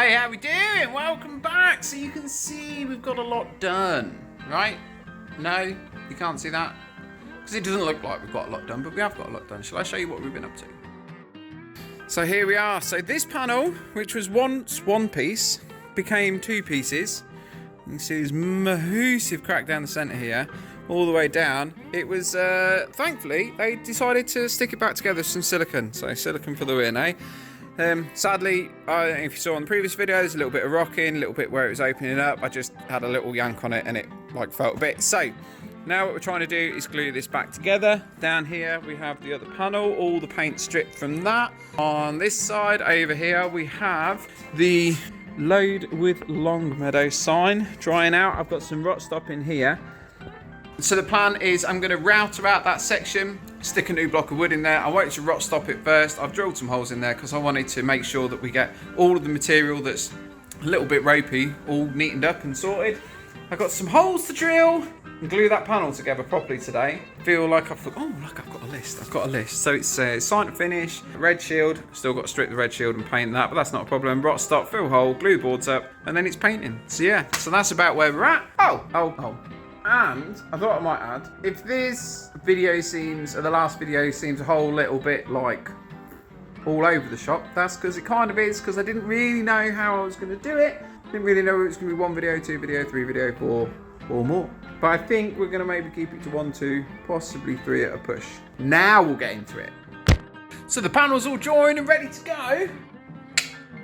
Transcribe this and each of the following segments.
Hey, how we doing? Welcome back. So you can see we've got a lot done, right? No, you can't see that? Because it doesn't look like we've got a lot done, but we have got a lot done. Shall I show you what we've been up to? So here we are. So this panel, which was once one piece, became two pieces. You can see this massive crack down the centre here, all the way down. It was, thankfully, they decided to stick it back together with some silicone. So silicone for the win, eh? Sadly, I don't know if you saw on the previous video, there's a little bit of rocking, a little bit where it was opening up. I just had a little yank on it and it like felt a bit. So now what we're trying to do is glue this back together. Down here we have the other panel, all the paint stripped from that. On this side over here we have the Lode With Longmeadow sign drying out. I've got some rot stop in here. So the plan is I'm going to router out that section, stick a new block of wood in there. I wanted to rot stop it first. I've drilled some holes in there because I wanted to make sure that we get all of the material that's a little bit ropey all neatened up and sorted. I've got some holes to drill and glue that panel together properly today. Feel like I've got a list. I've got a list. So it's sign to finish, red shield. Still got to strip the red shield and paint that, but that's not a problem. Rot stop, fill hole, glue boards up, and then it's painting. So yeah, so that's about where we're at. Oh. And I thought I might add, if this video seems, or the last video seems a whole little bit like all over the shop, that's because it kind of is, because I didn't really know how I was going to do it. Didn't really know it was going to be 1 video, 2 video, 3 video, 4 or more. But I think we're going to maybe keep it to 1, 2, possibly 3 at a push. Now we'll get into it. So the panel's all joined and ready to go.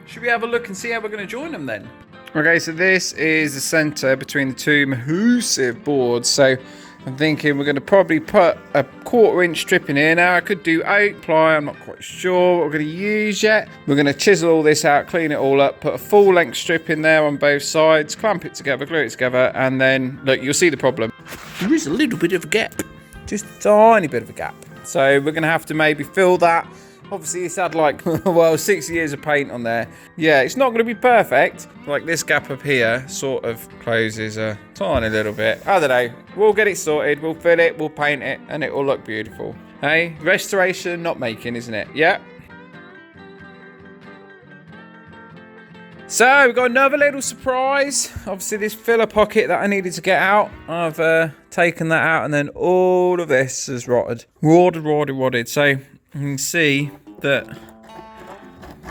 Should we have a look and see how we're going to join them then? Okay, so this is the centre between the two massive boards. So I'm thinking we're going to probably put a 1/4 inch strip in here. Now I could do oak ply, I'm not quite sure what we're going to use yet. We're going to chisel all this out, clean it all up, put a full length strip in there on both sides, clamp it together, glue it together, and then, look, you'll see the problem. There is a little bit of a gap, just a tiny bit of a gap. So we're going to have to maybe fill that. Obviously it's had like, well, 6 years of paint on there. Yeah, it's not going to be perfect. Like this gap up here sort of closes a tiny little bit. I don't know. We'll get it sorted. We'll fill it. We'll paint it. And it will look beautiful. Hey, restoration, not making, isn't it? Yeah. So we've got another little surprise. Obviously this filler pocket that I needed to get out. I've taken that out and then all of this is rotted. Rotted. So you can see that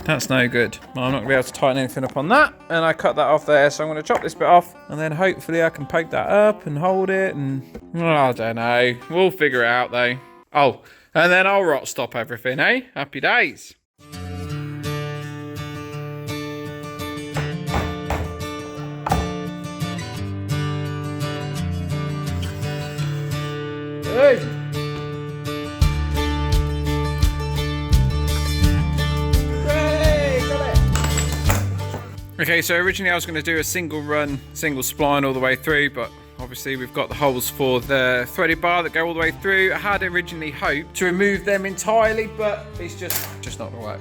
that's no good. I'm not going to be able to tighten anything up on that. And I cut that off there. So I'm going to chop this bit off. And then hopefully I can poke that up and hold it. And I don't know. We'll figure it out though. Oh, and then I'll rot stop everything, eh? Happy days. Hey. Okay, so originally I was going to do a single run, single spline all the way through, but obviously we've got the holes for the threaded bar that go all the way through. I had originally hoped to remove them entirely, but it's just not going to work.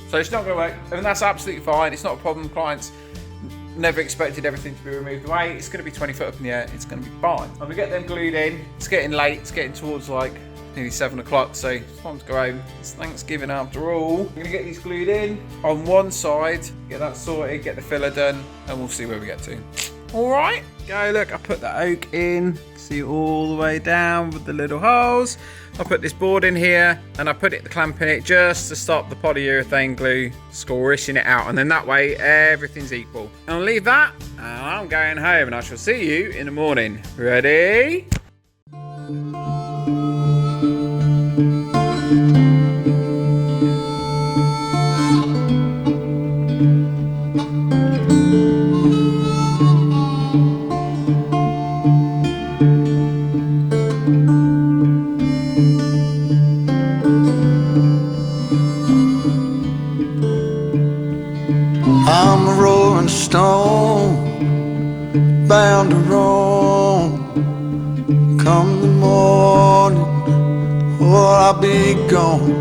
So it's not going to work, and that's absolutely fine. It's not a problem. Clients never expected everything to be removed away. It's going to be 20 foot up in the air. It's going to be fine. I'm going to get them glued in. It's getting late. It's getting towards like nearly 7 o'clock, so it's time to go home. It's Thanksgiving after all. I'm gonna get these glued in on one side, get that sorted, get the filler done, and we'll see where we get to. All right, go look, I put that oak in, see all the way down with the little holes. I put this board in here, and I put the clamp in it just to stop the polyurethane glue scorishing it out, and then that way everything's equal. I'll leave that, and I'm going home, and I shall see you in the morning. Ready? I'm a rolling stone, bound to roam. Come the morning, or I'll be gone.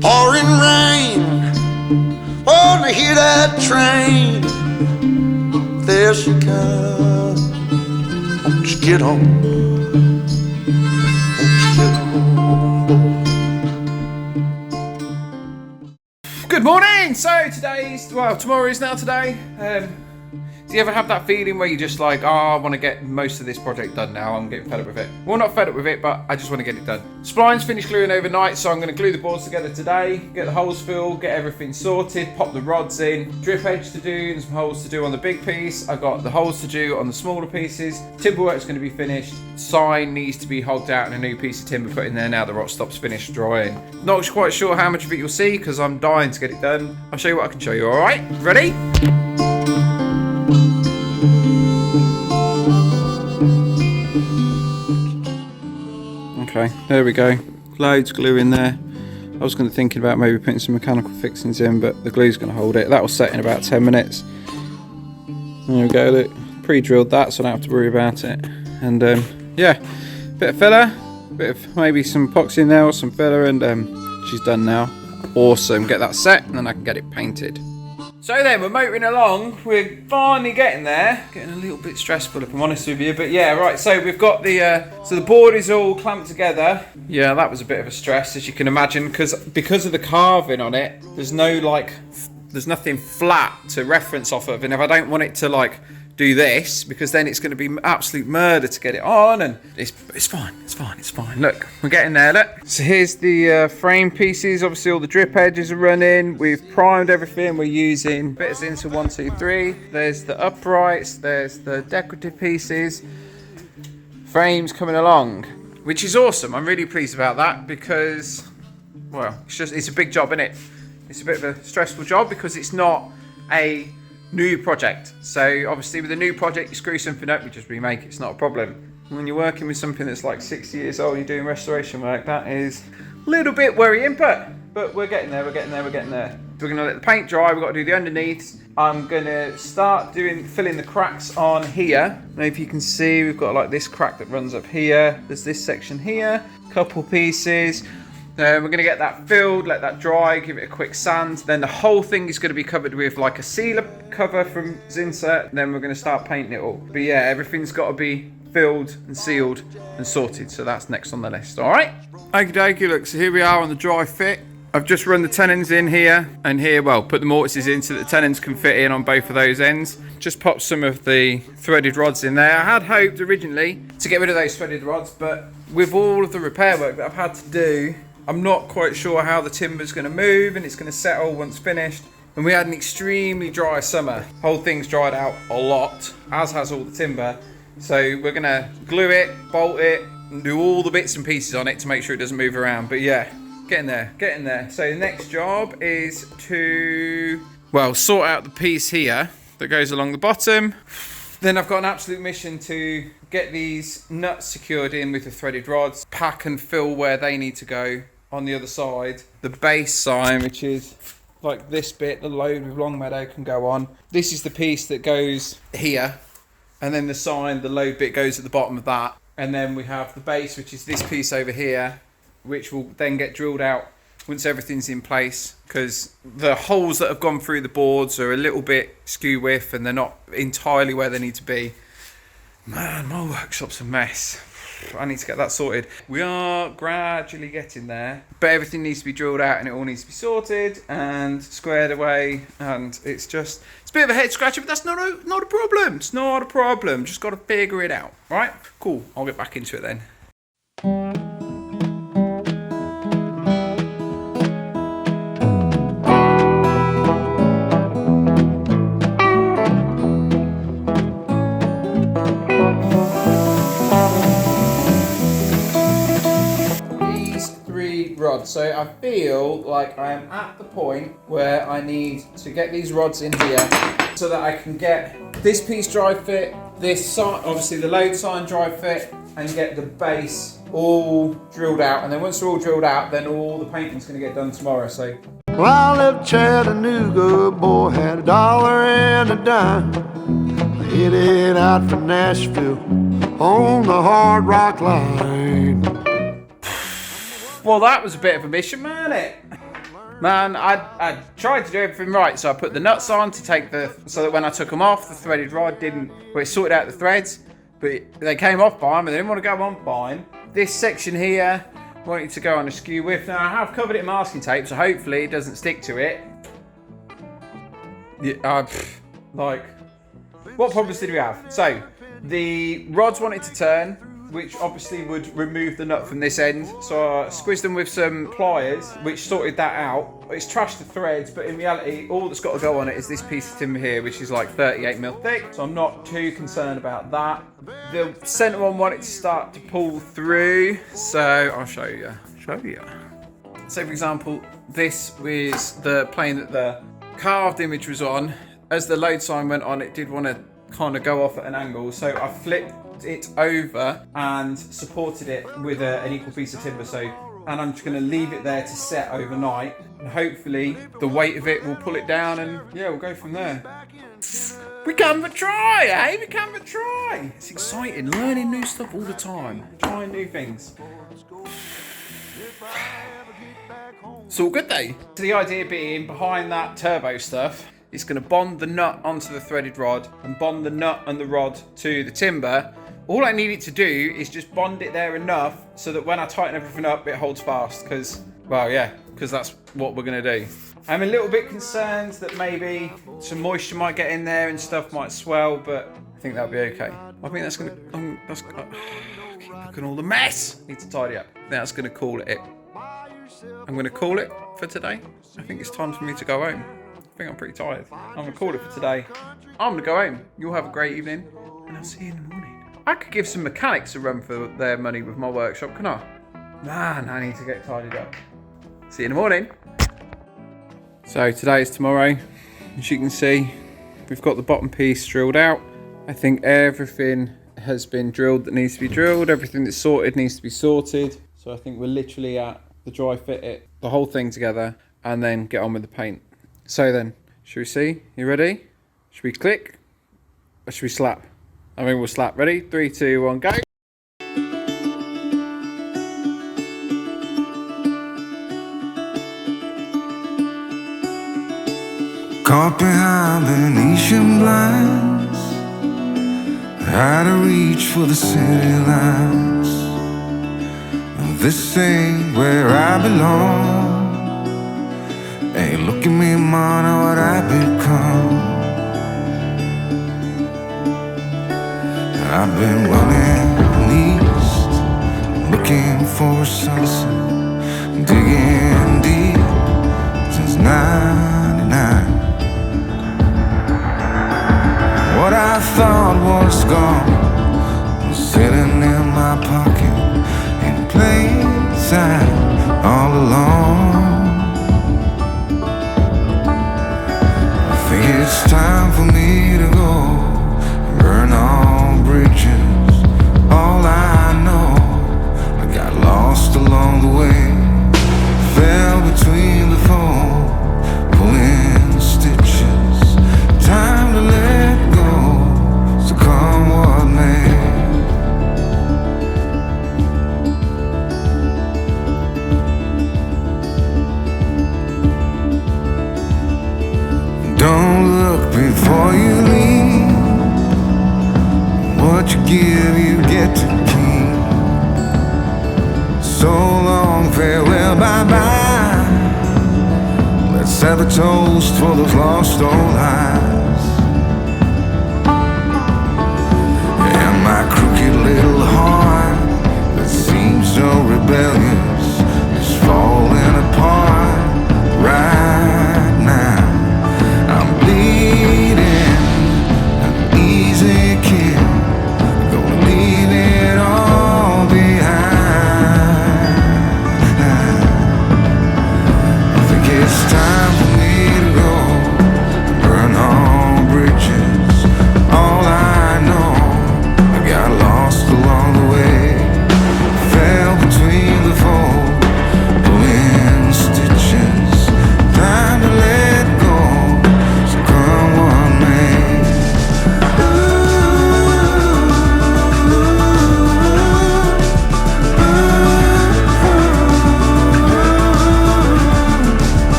Pouring rain, wanna hear that train. There's yes you can. Won't you get on? Won't you get on board? Good morning! So tomorrow is now today. Do you ever have that feeling where you're just like, I want to get most of this project done now, I'm getting fed up with it? Well, not fed up with it, but I just want to get it done. Splines finished gluing overnight, so I'm going to glue the boards together today, get the holes filled, get everything sorted, pop the rods in, drip edge to do, and some holes to do on the big piece. I've got the holes to do on the smaller pieces. Timber work's going to be finished. Sign needs to be hogged out and a new piece of timber put in there now the rot stop's finished drying. Not quite sure how much of it you'll see, because I'm dying to get it done. I'll show you what I can show you, alright? Ready? Okay, there we go. Loads of glue in there. I was thinking about maybe putting some mechanical fixings in, but the glue's going to hold it. That will set in about 10 minutes. There we go, look. Pre-drilled that, so I don't have to worry about it. And yeah, bit of filler, bit of maybe some epoxy in there or some filler, and she's done now. Awesome, get that set and then I can get it painted. So then, we're motoring along, we're finally getting there. Getting a little bit stressful if I'm honest with you, but yeah, right, so we've got the, so the board is all clamped together. Yeah, that was a bit of a stress, as you can imagine, because of the carving on it, there's nothing flat to reference off of, and if I don't want it to like, do this, because then it's going to be absolute murder to get it on, and it's fine. Look, we're getting there, look. So here's the frame pieces. Obviously all the drip edges are running. We've primed everything. We're using bits into 1, 2, 3. There's the uprights, there's the decorative pieces. Frames coming along, which is awesome. I'm really pleased about that because, well, it's a big job, isn't it? It's a bit of a stressful job because it's not a new project. So obviously with a new project, you screw something up, you just remake it. It's not a problem. When you're working with something that's like 60 years old, you're doing restoration work, that is a little bit worrying, but we're getting there. We're getting there. We're gonna let the paint dry. We've got to do the underneath. I'm gonna start filling the cracks on here. Now if you can see, we've got like this crack that runs up here. There's this section here, couple pieces. We're going to get that filled, let that dry, give it a quick sand. Then the whole thing is going to be covered with like a sealer cover from Zinsert. Then we're going to start painting it all. But yeah, everything's got to be filled and sealed and sorted. So that's next on the list, all right? Okie dokie, look, so here we are on the dry fit. I've just run the tenons in here and here, well, put the mortises in so that the tenons can fit in on both of those ends. Just popped some of the threaded rods in there. I had hoped originally to get rid of those threaded rods, but with all of the repair work that I've had to do, I'm not quite sure how the timber's going to move and it's going to settle once finished. And we had an extremely dry summer. Whole thing's dried out a lot, as has all the timber. So we're going to glue it, bolt it, and do all the bits and pieces on it to make sure it doesn't move around. But yeah, getting there. So the next job is to, well, sort out the piece here that goes along the bottom. Then I've got an absolute mission to get these nuts secured in with the threaded rods, pack and fill where they need to go. On the other side, the base sign, which is like this bit, the Lode With Longmeadow, can go on. This is the piece that goes here, and then the sign, the load bit, goes at the bottom of that. And then we have the base, which is this piece over here, which will then get drilled out once everything's in place, because the holes that have gone through the boards are a little bit skew width and they're not entirely where they need to be. Man, my workshop's a mess. I need to get that sorted. We are gradually getting there, but everything needs to be drilled out and it all needs to be sorted and squared away, and it's a bit of a head scratcher, but that's not a problem. It's not a problem. Just got to figure it out. Right? Cool. I'll get back into it then. Rods. So I feel like I am at the point where I need to get these rods in here so that I can get this piece dry fit, this sign, obviously the load sign dry fit, and get the base all drilled out. And then once they're all drilled out, then all the painting's going to get done tomorrow. So Well, I left Chattanooga, boy, had $1 and a dime. Headed out for Nashville on the Hard Rock Line. Well, that was a bit of a mission, wasn't it? Man, I tried to do everything right. So I put the nuts on to take so that when I took them off, the threaded rod it sorted out the threads, but they came off fine, but they didn't want to go on fine. This section here wanted to go on a skew width. Now I have covered it in masking tape, so hopefully it doesn't stick to it. Yeah, like, what problems did we have? So the rods wanted to turn, which obviously would remove the nut from this end. So I squeezed them with some pliers, which sorted that out. It's trashed the threads, but in reality, all that's got to go on it is this piece of timber here, which is like 38mm thick. So I'm not too concerned about that. The center one wanted to start to pull through. So I'll show you. So for example, this was the plane that the carved image was on. As the load sign went on, it did want to kind of go off at an angle. So I flipped it over and supported it with an equal piece of timber. And I'm just going to leave it there to set overnight, and hopefully the weight of it will pull it down, and yeah, we'll go from there. We can but try, eh? We can but try. It's exciting, learning new stuff all the time, trying new things. It's all good though. So the idea being, behind that turbo stuff, it's going to bond the nut onto the threaded rod and bond the nut and the rod to the timber. All I need it to do is just bond it there enough so that when I tighten everything up, it holds fast. Because that's what we're going to do. I'm a little bit concerned that maybe some moisture might get in there and stuff might swell, but I think that'll be okay. I think that's going to... keep looking all the mess. Need to tidy up. That's going to call it. I'm going to call it for today. I think it's time for me to go home. I think I'm pretty tired. I'm going to call it for today. I'm going to go home. You'll have a great evening, and I'll see you in the morning. I could give some mechanics a run for their money with my workshop, can I? Man, I need to get tidied up. See you in the morning. So today is tomorrow. As you can see, we've got the bottom piece drilled out. I think everything has been drilled that needs to be drilled. Everything that's sorted needs to be sorted. So I think we're literally at the dry fit it, the whole thing together, and then get on with the paint. So then, should we see? You ready? Should we click? Or should we slap? I mean, we'll slap. Ready? 3, 2, 1, go. Caught behind Venetian blinds, out of reach for the city lights. This ain't where I belong. Hey, look at me, man, what I become. I've been running east, looking for a sunset, digging deep since '99. What I thought was gone was sitting in my pocket in plain sight all along. I think it's time for me to go, burn all bridges. All I know, I got lost along the way, fell between the foam, pulling stitches. Time to let go, so come what may. Don't look before you leave. What you give, you get to keep. So long, farewell, bye-bye. Let's have a toast for those lost old eyes. And my crooked little heart that seems so rebellious is falling apart right now. I'm bleeding, an easy kill, gonna leave it all behind. I think it's time for me to go, burn all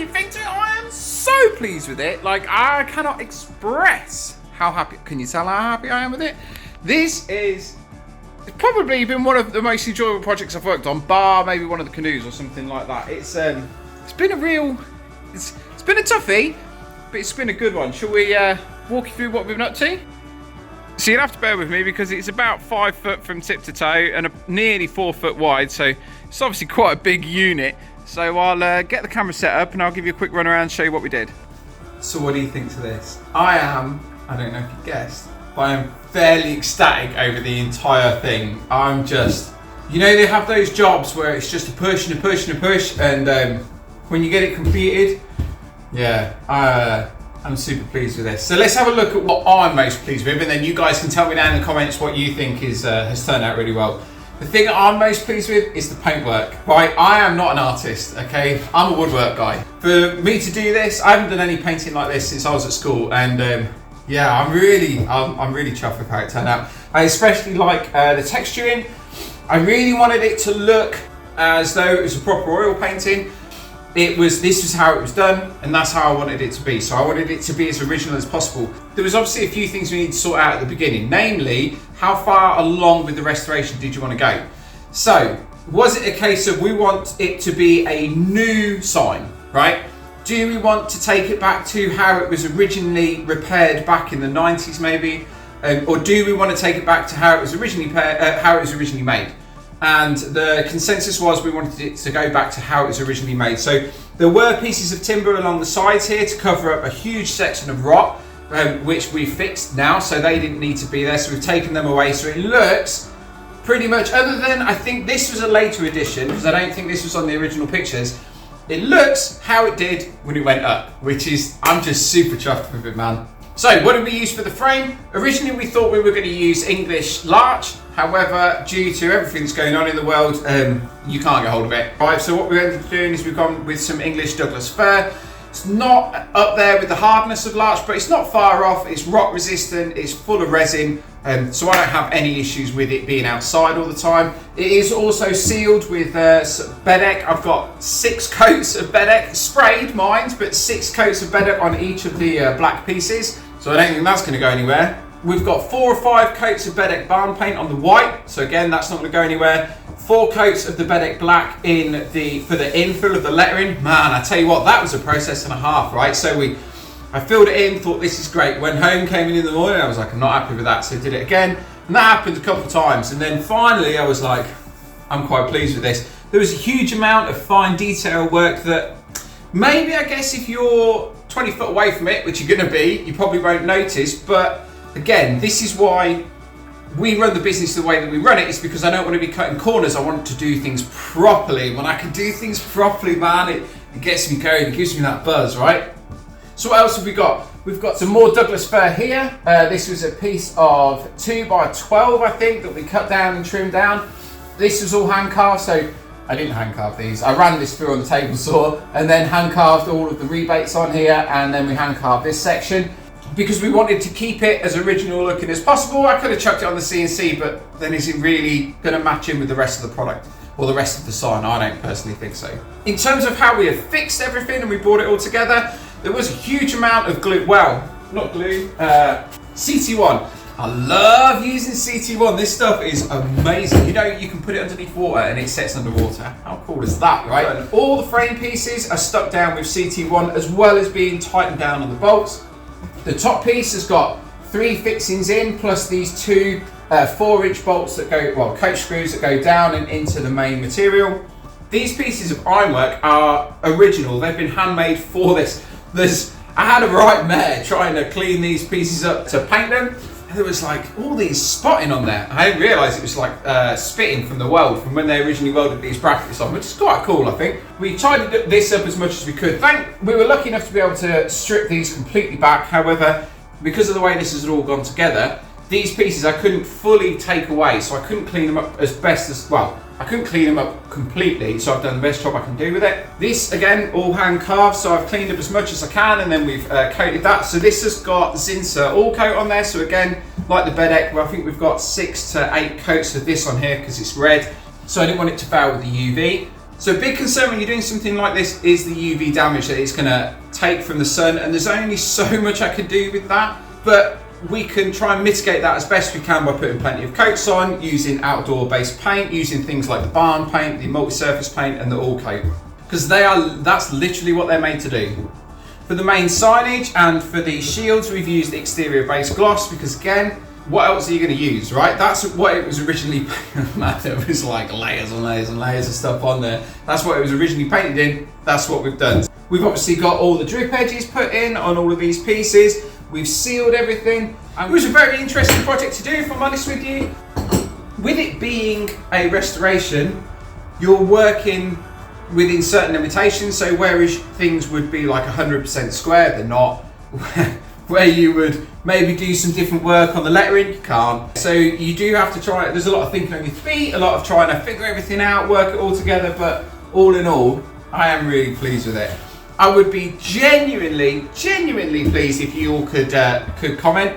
you think to it? I am so pleased with it. Like, I cannot express how happy. Can you tell how happy I am with it? This is. It's probably been one of the most enjoyable projects I've worked on, bar maybe one of the canoes or something like that. It's been a real, it's been a toughie, but it's been a good one. Shall we walk you through what we've been up to? So you'll have to bear with me because it's about 5 foot from tip to toe and nearly 4 foot wide, so it's obviously quite a big unit. So I'll get the camera set up and I'll give you a quick run around and show you what we did. So what do you think to this? I don't know if you guessed, but I am fairly ecstatic over the entire thing. I'm just, you know, they have those jobs where it's just a push and a push and a push, and when you get it completed, yeah, I'm super pleased with this. So let's have a look at what I'm most pleased with, and then you guys can tell me down in the comments what you think is has turned out really well. The thing I'm most pleased with is the paintwork, right? I am not an artist, okay? I'm a woodwork guy. For me to do this, I haven't done any painting like this since I was at school, and yeah, I'm really chuffed with how it turned out. I especially like the texturing. I really wanted it to look as though it was a proper oil painting. This was how it was done, and that's how I wanted it to be. So I wanted it to be as original as possible. There was obviously a few things we need to sort out at the beginning, namely, how far along with the restoration did you want to go? So, was it a case of we want it to be a new sign, right? Do we want to take it back to how it was originally repaired back in the 90s maybe? Or do we want to take it back to how it was originally made? And the consensus was we wanted it to go back to how it was originally made. So there were pieces of timber along the sides here to cover up a huge section of rot, which we fixed now, so they didn't need to be there. So we've taken them away. So it looks pretty much, other than I think this was a later edition, because I don't think this was on the original pictures. It looks how it did when it went up, which is, I'm just super chuffed with it, man. So what did we use for the frame? Originally we thought we were going to use English larch. However, due to everything that's going on in the world, you can't get hold of it. Right, so what we ended up doing is we've gone with some English Douglas fir. It's not up there with the hardness of larch, but it's not far off. It's rot resistant, it's full of resin, so I don't have any issues with it being outside all the time. It is also sealed with Bedeck. I've got 6 coats of Bedeck, sprayed mind, but 6 coats of Bedeck on each of the black pieces, so I don't think that's going to go anywhere. We've got 4 or 5 coats of Bedeck barn paint on the white, so again, that's not going to go anywhere. 4 coats of the Bedeck black for the infill of the lettering. Man, I tell you what, that was a process and a half, right? So I filled it in, thought this is great. Went home, came in the morning, I was like, I'm not happy with that, so did it again. And that happened a couple of times. And then finally, I was like, I'm quite pleased with this. There was a huge amount of fine detail work that maybe, I guess, if you're 20 foot away from it, which you're going to be, you probably won't notice. But again, this is why we run the business the way that we run it, is because I don't want to be cutting corners. I want to do things properly. When I can do things properly, man, it gets me going. It gives me that buzz, right? So what else have we got? We've got some more Douglas fir here. This was a piece of 2 by 12, I think, that we cut down and trimmed down. This was all hand carved, so I didn't hand carve these. I ran this through on the table saw and then hand carved all of the rebates on here, and then we hand carved this section. Because we wanted to keep it as original looking as possible. I could have chucked it on the CNC, but then is it really going to match in with the rest of the product or the rest of the sign? I don't personally think so. In terms of how we have fixed everything and we brought it all together, there was a huge amount of glue. Well, not glue, CT1. I love using CT1. This stuff is amazing. You know, you can put it underneath water and it sets underwater. How cool is that, right? And all the frame pieces are stuck down with CT1, as well as being tightened down on the bolts. The top piece has got 3 fixings in, plus these 2 4-inch bolts that go, well, coach screws that go down and into the main material. These pieces of ironwork are original. They've been handmade for this. I had a right mare trying to clean these pieces up to paint them. And there was like all these spotting on there. I didn't realise it was like spitting from the weld from when they originally welded these brackets on, which is quite cool, I think. We tidied this up as much as we could. We were lucky enough to be able to strip these completely back. However, because of the way this has all gone together, these pieces I couldn't fully take away, so I couldn't clean them up as best as, well, I couldn't clean them up completely, so I've done the best job I can do with it. This, again, all hand carved, so I've cleaned up as much as I can, and then we've coated that. So this has got Zinsser all coat on there, so again, like the Bedeck, where I think we've got 6 to 8 coats of this on here because it's red, so I didn't want it to fail with the UV. So a big concern when you're doing something like this is the UV damage that it's going to take from the sun, and there's only so much I can do with that, but we can try and mitigate that as best we can by putting plenty of coats on, using outdoor based paint, using things like the barn paint, the multi-surface paint and the all coat, because that's literally what they're made to do. For the main signage and for the shields, we've used exterior based gloss, because again, what else are you going to use, right? That's what it was originally. There was like layers and layers and layers of stuff on there. That's what it was originally painted in. That's what we've done. We've obviously got all the drip edges put in on all of these pieces. We've sealed everything. And it was a very interesting project to do, if I'm honest with you. With it being a restoration, you're working within certain limitations. So whereas things would be like 100% square, they're not. Where you would maybe do some different work on the lettering, you can't. So you do have to try, there's a lot of thinking on your feet, a lot of trying to figure everything out, work it all together, but all in all, I am really pleased with it. I would be genuinely pleased if you all could comment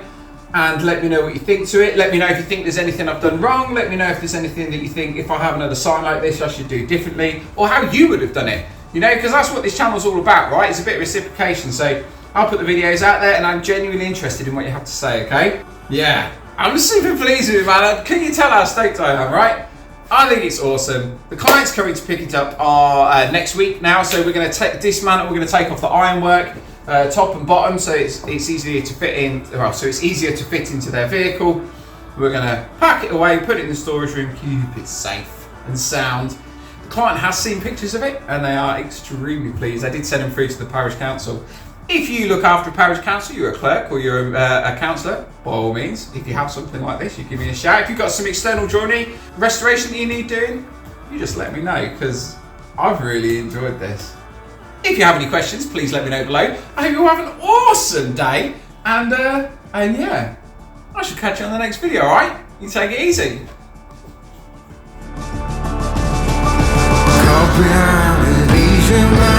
and let me know what you think to it. Let me know if you think there's anything I've done wrong. Let me know if there's anything that you think, if I have another sign like this, I should do differently, or how you would have done it. You know, because that's what this channel's all about, right? It's a bit of reciprocation. So I'll put the videos out there, and I'm genuinely interested in what you have to say, okay? Yeah, I'm super pleased with it, man. Can you tell how stoked I am, right? I think it's awesome. The client's coming to pick it up next week now, so we're going to dismantle, we're going to take off the ironwork, top and bottom, so it's easier to fit in, well, so it's easier to fit into their vehicle. We're going to pack it away, put it in the storage room, keep it safe and sound. The client has seen pictures of it, and they are extremely pleased. I did send them through to the parish council. If you look after a parish council, you're a clerk or you're a councillor, by all means, if you have something like this, you give me a shout. If you've got some external joinery restoration that you need doing, you just let me know, because I've really enjoyed this. If you have any questions, please let me know below. I hope you all have an awesome day, and yeah, I should catch you on the next video, alright? You take it easy. Caught behind an Asian line.